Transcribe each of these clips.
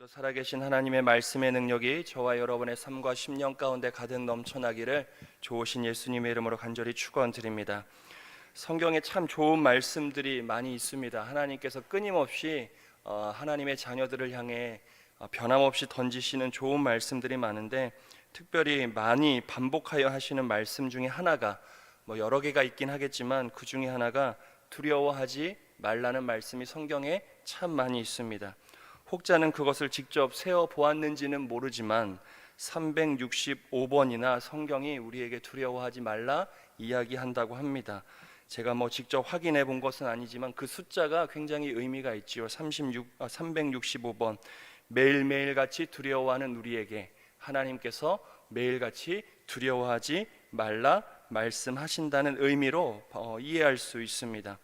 오늘도 살아계신 하나님의 말씀의 능력이 저와 여러분의 삶과 심령 가운데 가득 넘쳐나기를 좋으신 예수님의 이름으로 간절히 축원드립니다. 성경에 참 좋은 말씀들이 많이 있습니다. 하나님께서 끊임없이 하나님의 자녀들을 향해 변함없이 던지시는 좋은 말씀들이 많은데, 특별히 많이 반복하여 하시는 말씀 중에 하나가 여러 개가 있긴 하겠지만 그 중에 하나가 두려워하지 말라는 말씀이 성경에 참 많이 있습니다. 혹자는 그것을 직접 세어 보았는지는 모르지만 365번이나 성경이 우리에게 두려워하지 말라 이야기한다고 합니다. 제가 직접 확인해 본 것은 아니지만 그 숫자가 굉장히 의미가 있지요. 365번. 매일매일 같이 두려워하는 우리에게 하나님께서 매일같이 두려워하지 말라 말씀하신다는 의미로 이해할 수 있습니다.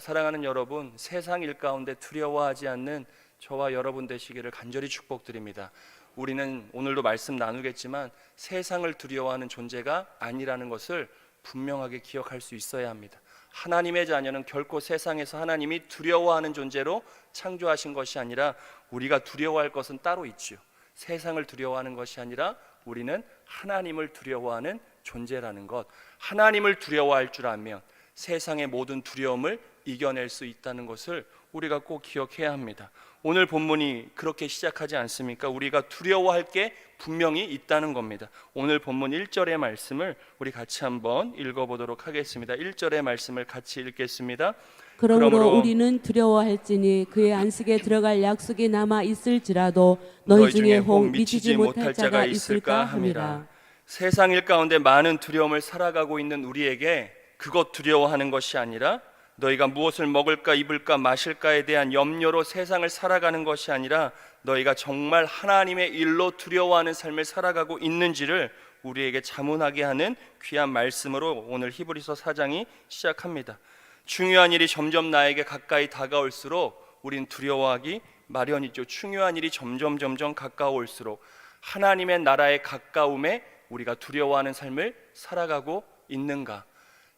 사랑하는 여러분, 세상 일 가운데 두려워하지 않는 저와 여러분 되시기를 간절히 축복드립니다. 우리는 오늘도 말씀 나누겠지만 세상을 두려워하는 존재가 아니라는 것을 분명하게 기억할 수 있어야 합니다. 하나님의 자녀는 결코 세상에서 하나님이 두려워하는 존재로 창조하신 것이 아니라 우리가 두려워할 것은 따로 있지요. 세상을 두려워하는 것이 아니라 우리는 하나님을 두려워하는 존재라는 것, 하나님을 두려워할 줄 알면 세상의 모든 두려움을 이겨낼 수 있다는 것을 우리가 꼭 기억해야 합니다. 오늘 본문이 그렇게 시작하지 않습니까? 우리가 두려워할 게 분명히 있다는 겁니다. 오늘 본문 1절의 말씀을 우리 같이 한번 읽어보도록 하겠습니다. 1절의 말씀을 같이 읽겠습니다. 그러므로 우리는 두려워할지니 그의 안식에 들어갈 약속이 남아 있을지라도 너희 중에 혹 미치지 못할 자가 있을까 함이라. 세상 일 가운데 많은 두려움을 살아가고 있는 우리에게 그것 두려워하는 것이 아니라, 너희가 무엇을 먹을까 입을까 마실까에 대한 염려로 세상을 살아가는 것이 아니라 너희가 정말 하나님의 일로 두려워하는 삶을 살아가고 있는지를 우리에게 자문하게 하는 귀한 말씀으로 오늘 히브리서 4장이 시작합니다. 중요한 일이 점점 나에게 가까이 다가올수록 우린 두려워하기 마련이죠. 중요한 일이 점점 가까워올수록 하나님의 나라의 가까움에 우리가 두려워하는 삶을 살아가고 있는가?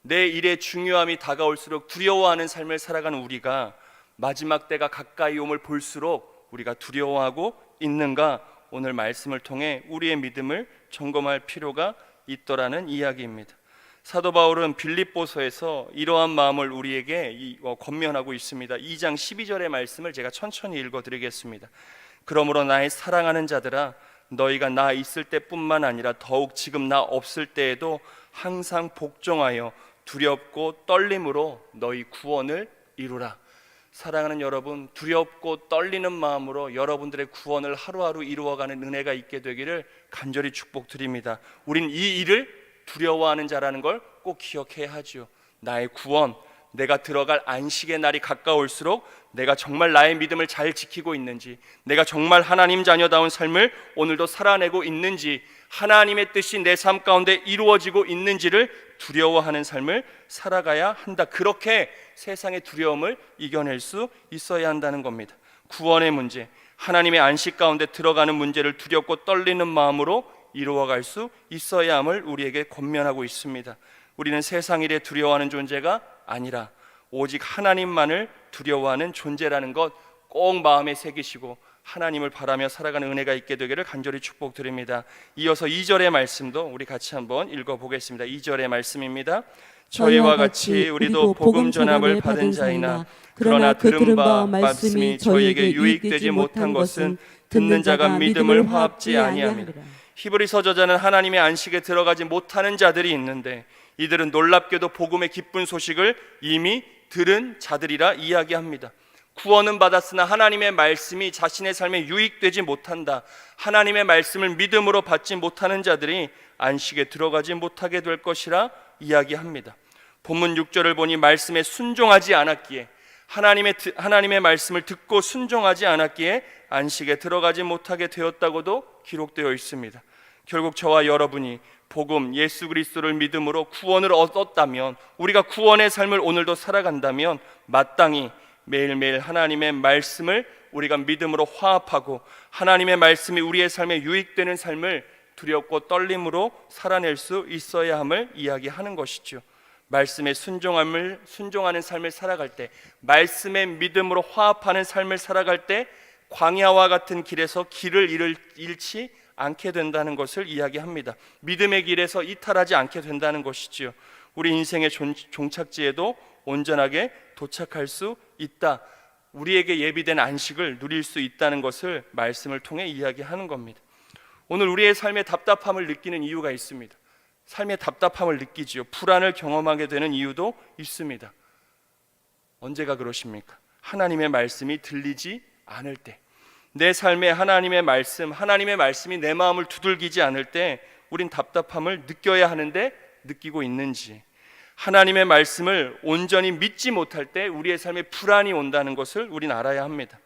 내 일의 중요함이 다가올수록 두려워하는 삶을 살아가는 우리가 마지막 때가 가까이 옴을 볼수록 우리가 두려워하고 있는가? 오늘 말씀을 통해 우리의 믿음을 점검할 필요가 있더라는 이야기입니다. 사도 바울은 빌립보서에서 이러한 마음을 우리에게 권면하고 있습니다. 2장 12절의 말씀을 제가 천천히 읽어드리겠습니다. 그러므로 나의 사랑하는 자들아, 너희가 나 있을 때뿐만 아니라 더욱 지금 나 없을 때에도 항상 복종하여 두렵고 떨림으로 너희 구원을 이루라. 사랑하는 여러분, 두렵고 떨리는 마음으로 여러분들의 구원을 하루하루 이루어가는 은혜가 있게 되기를 간절히 축복드립니다. 우린 이 일을 두려워하는 자라는 걸 꼭 기억해야 하죠. 나의 구원, 내가 들어갈 안식의 날이 가까울수록 내가 정말 나의 믿음을 잘 지키고 있는지, 내가 정말 하나님 자녀다운 삶을 오늘도 살아내고 있는지, 하나님의 뜻이 내 삶 가운데 이루어지고 있는지를 두려워하는 삶을 살아가야 한다. 그렇게 세상의 두려움을 이겨낼 수 있어야 한다는 겁니다. 구원의 문제, 하나님의 안식 가운데 들어가는 문제를 두렵고 떨리는 마음으로 이루어갈 수 있어야 함을 우리에게 권면하고 있습니다. 우리는 세상 일에 두려워하는 존재가 아니라 오직 하나님만을 두려워하는 존재라는 것 꼭 마음에 새기시고 하나님을 바라며 살아가는 은혜가 있게 되기를 간절히 축복드립니다. 이어서 2절의 말씀도 우리 같이 한번 읽어보겠습니다. 2절의 말씀입니다. 저희와 같이 우리도 복음 전함을 받은 자이나 그러나 그 들은 바 말씀이 저희에게 유익되지 못한 것은 듣는 자가 믿음을 화합지 아니함이라. 히브리서 저자는 하나님의 안식에 들어가지 못하는 자들이 있는데 이들은 놀랍게도 복음의 기쁜 소식을 이미 들은 자들이라 이야기합니다. 구원은 받았으나 하나님의 말씀이 자신의 삶에 유익되지 못한다, 하나님의 말씀을 믿음으로 받지 못하는 자들이 안식에 들어가지 못하게 될 것이라 이야기합니다. 본문 6절을 보니 말씀에 순종하지 않았기에, 하나님의 말씀을 듣고 순종하지 않았기에 안식에 들어가지 못하게 되었다고도 기록되어 있습니다. 결국 저와 여러분이 복음 예수 그리스도를 믿음으로 구원을 얻었다면, 우리가 구원의 삶을 오늘도 살아간다면 마땅히 매일매일 하나님의 말씀을 우리가 믿음으로 화합하고 하나님의 말씀이 우리의 삶에 유익되는 삶을 두렵고 떨림으로 살아낼 수 있어야 함을 이야기하는 것이죠. 말씀에 순종하는 삶을 살아갈 때, 말씀의 믿음으로 화합하는 삶을 살아갈 때 광야와 같은 길에서 길을 잃지 않게 된다는 것을 이야기합니다. 믿음의 길에서 이탈하지 않게 된다는 것이지요. 우리 인생의 종착지에도 온전하게 도착할 수 있다. 우리에게 예비된 안식을 누릴 수 있다는 것을 말씀을 통해 이야기하는 겁니다. 오늘 우리의 삶에 답답함을 느끼는 이유가 있습니다. 삶의 답답함을 느끼지요. 불안을 경험하게 되는 이유도 있습니다. 언제가 그러십니까? 하나님의 말씀이 들리지 않을 때, 내 삶에 하나님의 말씀이 내 마음을 두들기지 않을 때 우린 답답함을 느껴야 하는데 느끼고 있는지, 하나님의 말씀을 온전히 믿지 못할 때 우리의 삶에 불안이 온다는 것을 우린 알아야 합니다.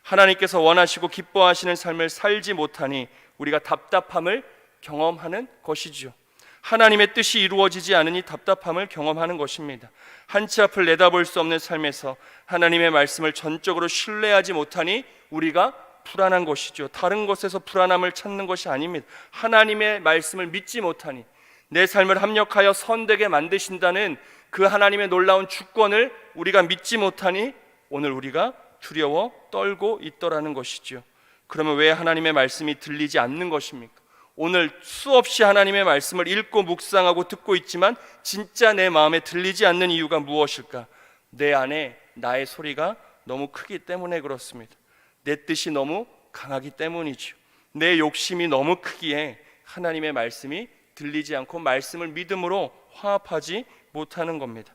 하나님께서 원하시고 기뻐하시는 삶을 살지 못하니 우리가 답답함을 경험하는 것이죠. 하나님의 뜻이 이루어지지 않으니 답답함을 경험하는 것입니다. 한치 앞을 내다볼 수 없는 삶에서 하나님의 말씀을 전적으로 신뢰하지 못하니 우리가 불안한 것이죠. 다른 것에서 불안함을 찾는 것이 아닙니다. 하나님의 말씀을 믿지 못하니, 내 삶을 합력하여 선되게 만드신다는 그 하나님의 놀라운 주권을 우리가 믿지 못하니 오늘 우리가 두려워 떨고 있더라는 것이죠. 그러면 왜 하나님의 말씀이 들리지 않는 것입니까? 오늘 수없이 하나님의 말씀을 읽고 묵상하고 듣고 있지만 진짜 내 마음에 들리지 않는 이유가 무엇일까? 내 안에 나의 소리가 너무 크기 때문에 그렇습니다. 내 뜻이 너무 강하기 때문이죠. 내 욕심이 너무 크기에 하나님의 말씀이 들리지 않고 말씀을 믿음으로 화합하지 못하는 겁니다.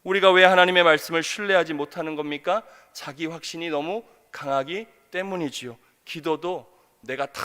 우리가 왜 하나님의 말씀을 신뢰하지 못하는 겁니까? 자기 확신이 너무 강하기 때문이지요. 기도도 내가 다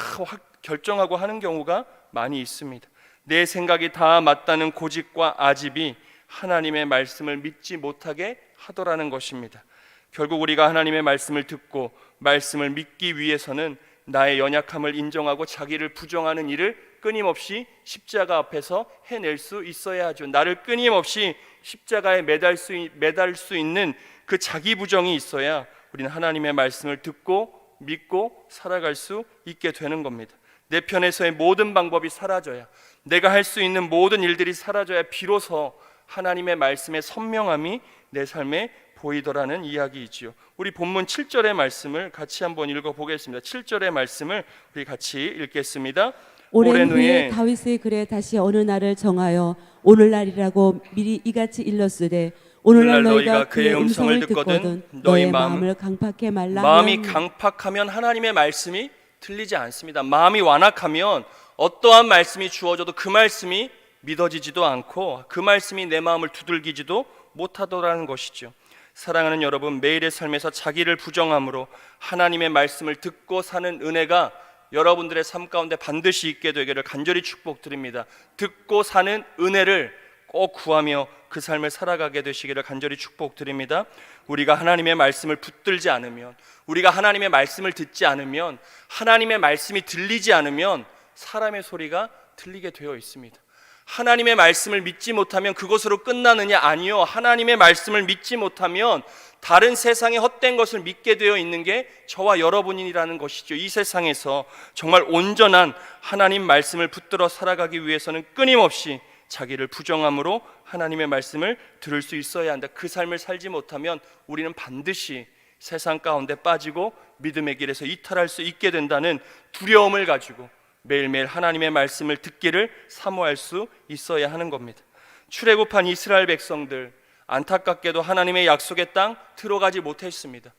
결정하고 하는 경우가 많이 있습니다. 내 생각이 다 맞다는 고집과 아집이 하나님의 말씀을 믿지 못하게 하더라는 것입니다. 결국 우리가 하나님의 말씀을 듣고 말씀을 믿기 위해서는 나의 연약함을 인정하고 자기를 부정하는 일을 끊임없이 십자가 앞에서 해낼 수 있어야 하죠. 나를 끊임없이 십자가에 매달 수 있는 그 자기 부정이 있어야 우리는 하나님의 말씀을 듣고 믿고 살아갈 수 있게 되는 겁니다. 내 편에서의 모든 방법이 사라져야, 내가 할 수 있는 모든 일들이 사라져야 비로소 하나님의 말씀의 선명함이 내 삶에 보이더라는 이야기이지요. 우리 본문 7절의 말씀을 같이 한번 읽어보겠습니다. 7절의 말씀을 우리 같이 읽겠습니다. 오랜 후에 다윗의 글에 다시 어느 날을 정하여 오늘날이라고 미리 이같이 일렀으되 오늘날 너희가 그의 음성을 듣거든 너희 마음을 강팍해 말라. 마음이 강팍하면 하나님의 말씀이 들리지 않습니다. 마음이 완악하면 어떠한 말씀이 주어져도 그 말씀이 믿어지지도 않고 그 말씀이 내 마음을 두들기지도 못하더라는 것이죠. 사랑하는 여러분, 매일의 삶에서 자기를 부정함으로 하나님의 말씀을 듣고 사는 은혜가 여러분들의 삶 가운데 반드시 있게 되기를 간절히 축복드립니다. 듣고 사는 은혜를 꼭 구하며 그 삶을 살아가게 되시기를 간절히 축복드립니다. 우리가 하나님의 말씀을 붙들지 않으면, 우리가 하나님의 말씀을 듣지 않으면, 하나님의 말씀이 들리지 않으면 사람의 소리가 들리게 되어 있습니다. 하나님의 말씀을 믿지 못하면 그것으로 끝나느냐? 아니요. 하나님의 말씀을 믿지 못하면 다른 세상의 헛된 것을 믿게 되어 있는 게 저와 여러분이라는 것이죠. 이 세상에서 정말 온전한 하나님 말씀을 붙들어 살아가기 위해서는 끊임없이 자기를 부정함으로 하나님의 말씀을 들을 수 있어야 한다. 그 삶을 살지 못하면 우리는 반드시 세상 가운데 빠지고 믿음의 길에서 이탈할 수 있게 된다는 두려움을 가지고 매일매일 하나님의 말씀을 듣기를 사모할 수 있어야 하는 겁니다. 출애굽한 이스라엘 백성들, 안타깝게도 하나님의 약속의 땅 들어가지 못했습니다.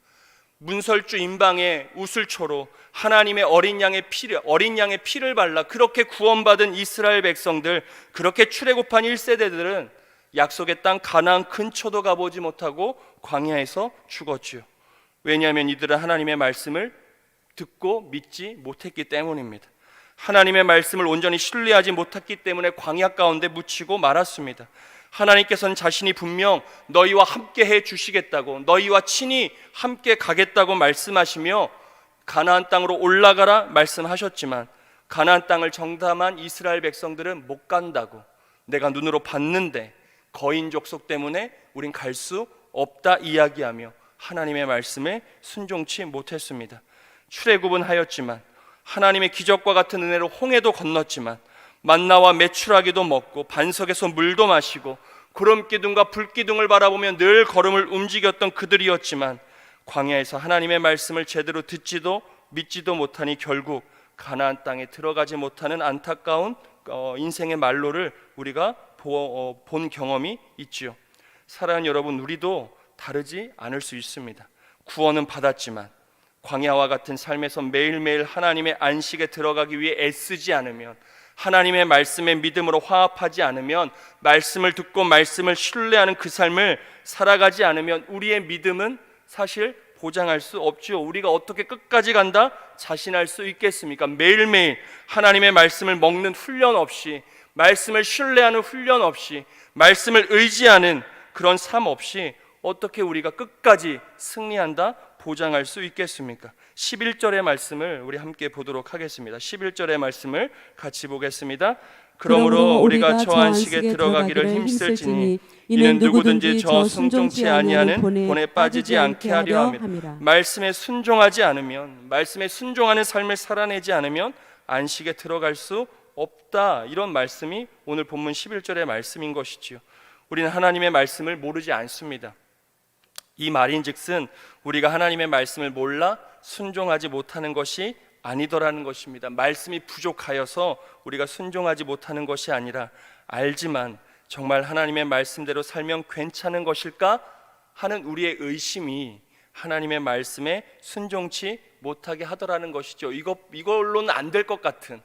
문설주 임방의 우슬초로 하나님의 어린 양의 피를 발라 그렇게 구원받은 이스라엘 백성들, 그렇게 출애굽한 1세대들은 약속의 땅 가나안 근처도 가보지 못하고 광야에서 죽었지요. 왜냐하면 이들은 하나님의 말씀을 듣고 믿지 못했기 때문입니다. 하나님의 말씀을 온전히 신뢰하지 못했기 때문에 광야 가운데 묻히고 말았습니다. 하나님께서는 자신이 분명 너희와 함께 해 주시겠다고, 너희와 친히 함께 가겠다고 말씀하시며 가나안 땅으로 올라가라 말씀하셨지만 가나안 땅을 정탐한 이스라엘 백성들은 못 간다고, 내가 눈으로 봤는데 거인 족속 때문에 우린 갈 수 없다 이야기하며 하나님의 말씀에 순종치 못했습니다. 출애굽은 하였지만, 하나님의 기적과 같은 은혜로 홍해도 건넜지만, 만나와 메추라기도 먹고 반석에서 물도 마시고 구름기둥과 불기둥을 바라보며 늘 걸음을 움직였던 그들이었지만 광야에서 하나님의 말씀을 제대로 듣지도 믿지도 못하니 결국 가나안 땅에 들어가지 못하는 안타까운 인생의 말로를 우리가 본 경험이 있지요. 사랑하는 여러분, 우리도 다르지 않을 수 있습니다. 구원은 받았지만 광야와 같은 삶에서 매일매일 하나님의 안식에 들어가기 위해 애쓰지 않으면, 하나님의 말씀에 믿음으로 화합하지 않으면, 말씀을 듣고 말씀을 신뢰하는 그 삶을 살아가지 않으면 우리의 믿음은 사실 보장할 수 없죠. 우리가 어떻게 끝까지 간다 자신할 수 있겠습니까? 매일매일 하나님의 말씀을 먹는 훈련 없이, 말씀을 신뢰하는 훈련 없이, 말씀을 의지하는 그런 삶 없이 어떻게 우리가 끝까지 승리한다 보장할 수 있겠습니까? 11절의 말씀을 우리 함께 보도록 하겠습니다. 11절의 말씀을 같이 보겠습니다. 그러므로 우리가 저 안식에 들어가기를 힘쓸지니 이는 누구든지 저 순종치 아니하는 본에 빠지지 않게 하려 함이라. 말씀에 순종하지 않으면, 말씀에 순종하는 삶을 살아내지 않으면 안식에 들어갈 수 없다, 이런 말씀이 오늘 본문 11절의 말씀인 것이지요. 우리는 하나님의 말씀을 모르지 않습니다. 이 말인즉슨 우리가 하나님의 말씀을 몰라 순종하지 못하는 것이 아니더라는 것입니다. 말씀이 부족하여서 우리가 순종하지 못하는 것이 아니라, 알지만 정말 하나님의 말씀대로 살면 괜찮은 것일까 하는 우리의 의심이 하나님의 말씀에 순종치 못하게 하더라는 것이죠. 이걸로는 안 될 것 같은,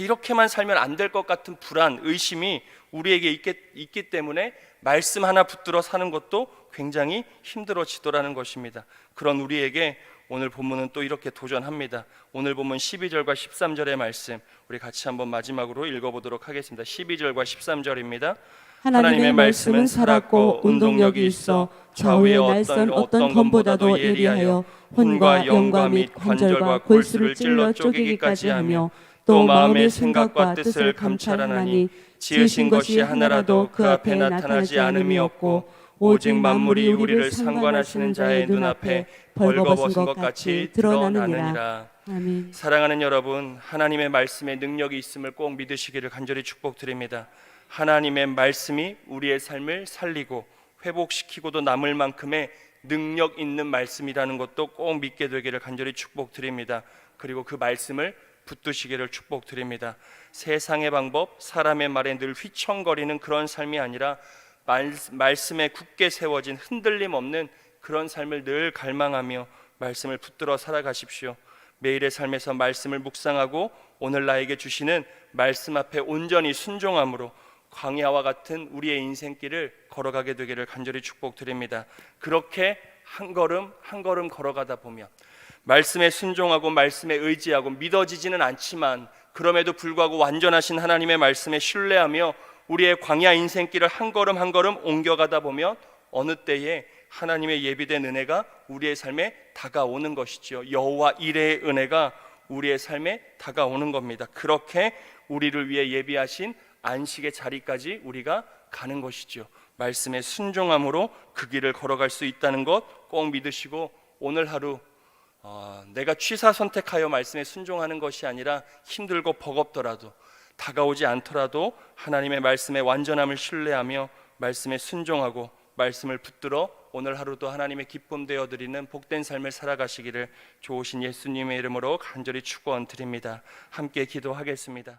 이렇게만 살면 안 될 것 같은 불안, 의심이 우리에게 있기 때문에 말씀 하나 붙들어 사는 것도 굉장히 힘들어지더라는 것입니다. 그런 우리에게 오늘 본문은 또 이렇게 도전합니다. 오늘 본문 12절과 13절의 말씀 우리 같이 한번 마지막으로 읽어보도록 하겠습니다. 12절과 13절입니다. 하나님의 말씀은 살았고 운동력이 있어 좌우의 날선 어떤 검보다도 예리하여 혼과 영과 및 관절과 골수를 찔러 쪼개기까지 하며 또 마음의 생각과 뜻을 감찰하나니 지으신 것이 하나라도 그 앞에 나타나지 않음이 없고 오직 만물이 우리를 상관하시는 자의 눈앞에 벌거벗은 것 같이 드러나느니라. 아멘. 사랑하는 여러분, 하나님의 말씀에 능력이 있음을 꼭 믿으시기를 간절히 축복드립니다. 하나님의 말씀이 우리의 삶을 살리고 회복시키고도 남을 만큼의 능력 있는 말씀이라는 것도 꼭 믿게 되기를 간절히 축복드립니다. 그리고 그 말씀을 붙드시기를 축복드립니다. 세상의 방법, 사람의 말에 늘 휘청거리는 그런 삶이 아니라 말씀에 굳게 세워진 흔들림 없는 그런 삶을 늘 갈망하며 말씀을 붙들어 살아가십시오. 매일의 삶에서 말씀을 묵상하고 오늘 나에게 주시는 말씀 앞에 온전히 순종함으로 광야와 같은 우리의 인생길을 걸어가게 되기를 간절히 축복드립니다. 그렇게 한 걸음 한 걸음 걸어가다 보면 말씀에 순종하고 말씀에 의지하고 믿어지지는 않지만 그럼에도 불구하고 완전하신 하나님의 말씀에 신뢰하며 우리의 광야 인생길을 한 걸음 한 걸음 옮겨가다 보면 어느 때에 하나님의 예비된 은혜가 우리의 삶에 다가오는 것이지요. 여호와 이레의 은혜가 우리의 삶에 다가오는 겁니다. 그렇게 우리를 위해 예비하신 안식의 자리까지 우리가 가는 것이죠. 말씀에 순종함으로 그 길을 걸어갈 수 있다는 것 꼭 믿으시고 오늘 하루 내가 취사 선택하여 말씀에 순종하는 것이 아니라 힘들고 버겁더라도 다가오지 않더라도 하나님의 말씀의 완전함을 신뢰하며 말씀에 순종하고 말씀을 붙들어 오늘 하루도 하나님의 기쁨 되어드리는 복된 삶을 살아가시기를 좋으신 예수님의 이름으로 간절히 축원드립니다. 함께 기도하겠습니다.